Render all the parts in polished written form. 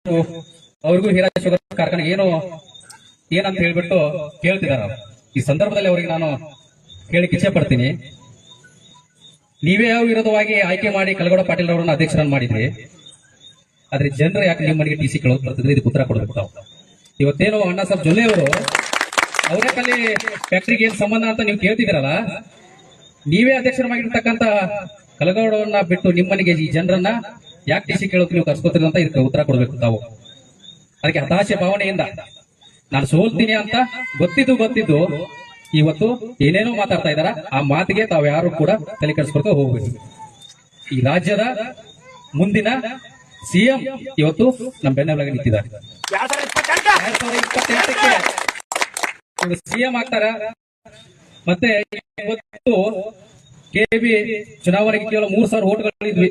ಅವ್ರಿಗೂ ಹೀರಾ ಶುಗರ್ ಕಾರ್ಖಾನೆ ಏನಂತ ಹೇಳ್ಬಿಟ್ಟು ಕೇಳ್ತಿದಾರ. ಈ ಸಂದರ್ಭದಲ್ಲಿ ಅವರಿಗೆ ನಾನು ಹೇಳಿಕ್ಕೆ ಇಚ್ಛೆ ಪಡ್ತೀನಿ, ನೀವೇ ವಿರೋಧವಾಗಿ ಆಯ್ಕೆ ಮಾಡಿ ಕಲಗೌಡ ಪಾಟೀಲ್ ಅವರನ್ನ ಅಧ್ಯಕ್ಷರನ್ನು ಮಾಡಿದ್ರಿ, ಆದ್ರೆ ಜನರು ಯಾಕೆ ನಿಮ್ಮ ಮನೆಗೆ ಟಿಸಿ ಕೇಳೋದು ಬರ್ತಿದ್ರೆ ಇದಕ್ಕೆ ಉತ್ತರ ಕೊಡಬೇಕು ತಾವು. ಇವತ್ತೇನು ಅಣ್ಣಾ ಸಾಹೇಬ್ ಜೊಲ್ಲೆ ಅವರು ಅವರೇ ಕಲ್ಲಿ ಫ್ಯಾಕ್ಟ್ರಿಗೆ ಏನ್ ಸಂಬಂಧ ಅಂತ ನೀವು ಕೇಳ್ತಿದ್ದೀರಲ್ಲ, ನೀವೇ ಅಧ್ಯಕ್ಷರಾಗಿರ್ತಕ್ಕಂಥ ಕಲಗೌಡವನ್ನ ಬಿಟ್ಟು ನಿಮ್ಮ ಮನೆಗೆ ಈ ಜನರನ್ನ ಯಾಕೆ ಟಿಸಿ ಕೇಳೋಕೆ ನೀವು ಕರ್ಸ್ಕೊತೀರಿ ಅಂತ ಇದಕ್ಕೆ ಉತ್ತರ ಕೊಡಬೇಕು ತಾವು. ಅದಕ್ಕೆ ಹತಾಶೆ ಭಾವನೆಯಿಂದ ನಾನು ಸೋಲ್ತೀನಿ ಅಂತ ಗೊತ್ತಿದ್ದು ಇವತ್ತು ಏನೇನೋ ಮಾತಾಡ್ತಾ ಇದಾರ. ಆ ಮಾತಿಗೆ ತಾವು ಯಾರು ಕೂಡ ತಲೆ ಕೆಡಿಸ್ಕೊಳ್ತಾ ಹೋಗ್ಬೇಕು. ಈ ರಾಜ್ಯದ ಮುಂದಿನ ಸಿಎಂ ಇವತ್ತು ನಮ್ಮ ಬೆನ್ನೆಲುಬಾಗಿ ನಿಂತಿದ್ದಾರೆ. 2028ಕ್ಕೆ ಸಿಎಂ ಆಗ್ತಾರ. ಮತ್ತೆ ಇವತ್ತು ಕೆಬಿ ಚುನಾವಣೆಗೆ ಕೇವಲ 3,000 ಓಟ್ಗಳಿದ್ವಿ.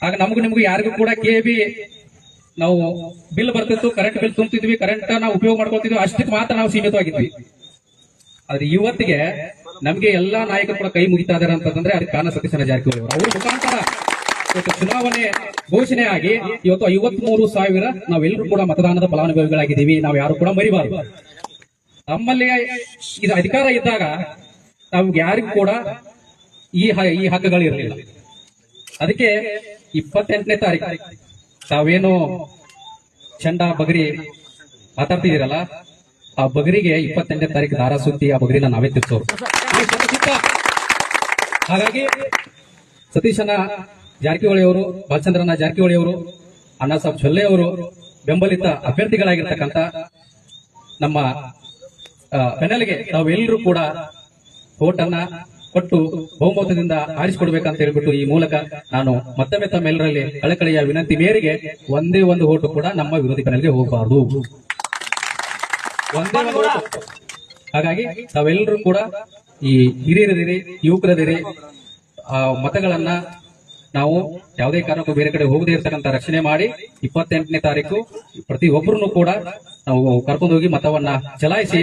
ಆಗ ನಮಗೂ ನಿಮಗೂ ಯಾರಿಗೂ ಕೂಡ ಕೆಬಿ ನಾವು ಬಿಲ್ ಬರ್ತಿತ್ತು, ಕರೆಂಟ್ ಬಿಲ್ ತುಂಬ್ತಿದ್ವಿ, ಕರೆಂಟ್ ನಾವು ಉಪಯೋಗ ಮಾಡ್ಕೊಳ್ತಿದ್ವಿ, ಅಷ್ಟಕ್ಕೆ ಮಾತ್ರ ನಾವು ಸೀಮಿತವಾಗಿದ್ವಿ. ಆದ್ರೆ ಇವತ್ತಿಗೆ ನಮ್ಗೆ ಎಲ್ಲಾ ನಾಯಕರು ಕೂಡ ಕೈ ಮುಗಿತಾ ಇದಾರೆ ಅಂತಂದ್ರೆ ಅದಕ್ಕೆ ಕಾರಣ ಸತೀಶಣ್ಣ ಜಾರಕಿಹೊಳಿ ಅವರು. ಅವ್ರ ಮುಖಾಂತರ ಇವತ್ತು ಚುನಾವಣೆ ಘೋಷಣೆ ಆಗಿ ಇವತ್ತು 53,000 ನಾವೆಲ್ಲರೂ ಕೂಡ ಮತದಾನದ ಫಲಾನುಭವಿಗಳಾಗಿದ್ದೀವಿ. ನಾವು ಯಾರು ಕೂಡ ಮರಿಬಾರದು. ನಮ್ಮಲ್ಲಿ ಇದು ಅಧಿಕಾರ ಇದ್ದಾಗ ನಮ್ಗೆ ಯಾರಿಗೂ ಕೂಡ ಈ ಹಕ್ಕುಗಳು ಇರಲಿಲ್ಲ. ಅದಕ್ಕೆ 28ನೇ ತಾರೀಕು ತಾವೇನು ಚಂಡ ಬಗರಿ ಮಾತಾಡ್ತಿದ್ದೀರಲ್ಲ, ಆ ಬಗರಿಗೆ 28ನೇ ತಾರೀಕು ದಾರ ಸುತ್ತಿ ಆ ಬಗರಿನ ನಾವೇ ತಿರ್ಸೋರು. ಹಾಗಾಗಿ ಸತೀಶಣ್ಣ ಜಾರಕಿಹೊಳಿ ಅವರು, ಬಾಲಚಂದ್ರನ ಜಾರಕಿಹೊಳಿ ಅವರು, ಅಣ್ಣಾ ಸಾಹೇಬ್ ಜೊಲ್ಲೆ ಅವರು ಬೆಂಬಲಿತ ಅಭ್ಯರ್ಥಿಗಳಾಗಿರ್ತಕ್ಕಂಥ ನಮ್ಮ ಬೆನ್ನಲಿಗೆ ನಾವೆಲ್ಲರೂ ಕೂಡ ಓಟನ್ನ ಕೊಟ್ಟು ಬಹುಮತದಿಂದ ಆರಿಸಿಕೊಡ್ಬೇಕಂತ ಹೇಳ್ಬಿಟ್ಟು ಈ ಮೂಲಕ ನಾನು ಮತ್ತೊಮ್ಮೆ ತಮ್ಮೆಲ್ಲರಲ್ಲಿ ಕಳಕಳಿಯ ವಿನಂತಿ ಮೇರೆಗೆ ಒಂದೇ ಒಂದು ಓಟು ಕೂಡ ನಮ್ಮ ವಿರೋಧಿ ಪೆನಲ್ಗೆ ಹೋಗಬಾರದು. ಒಂದೇ ಒಂದು ಓಟು. ಹಾಗಾಗಿ ತಾವೆಲ್ಲರೂ ಕೂಡ ಈ ಹಿರಿಯರದಿರಿ, ಯುವಕರದಿರಿ, ಆ ಮತಗಳನ್ನ ನಾವು ಯಾವುದೇ ಕಾರಣಕ್ಕೂ ಬೇರೆ ಕಡೆ ಹೋಗದೇ ಇರ್ತಕ್ಕಂಥ ರಕ್ಷಣೆ ಮಾಡಿ 28ನೇ ತಾರೀಕು ಪ್ರತಿ ಒಬ್ಬರನ್ನು ಕೂಡ ನಾವು ಕರ್ಕೊಂಡು ಹೋಗಿ ಮತವನ್ನ ಚಲಾಯಿಸಿ